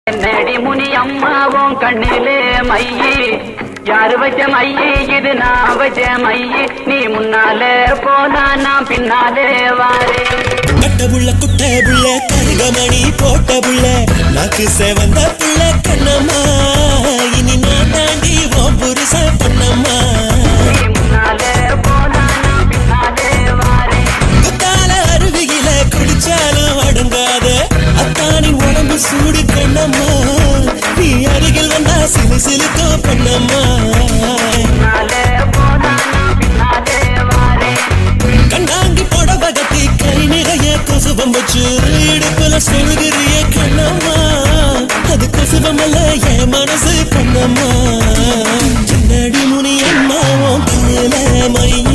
என்னடி முனி அம்மாவும் கண்ணிலே மையி யாரு வச்ச மையி இது நான் வச்ச மையி நீ முன்னாலே போனா நான் பின்னாலே வாரே கட்ட புள்ள குட்ட புள்ள கருகமணி போட்ட புள்ள நாக்கு சேவந்த புள்ள கண்ணம்மா இனி நான் தாண்டி ஓ புருஷ பண்ணம்மா நீ முன்னாலே போனா நான் பின்னாலே வாரே குத்தால அருவியில குடிச்சாலும் அடங்காத அத்தானின் உடம்பு சூடு கண்ணம்மா நீ அருகில் வந்தா சிலு சிலுக்கோ பண்ணம்மா முன்னாலே போனா நான் பின்னாலே வாரே கண்ணாங்கி புடவ கட்டி கை நிறைய கொசுபம் வச்சு இடுப்புல சொல்கிறிய கண்ணம்மா அது கொசுபம் அல்ல என் மனசு கண்ணம்மா சின்னடி முனி அம்மாவும் கண்ணில மைய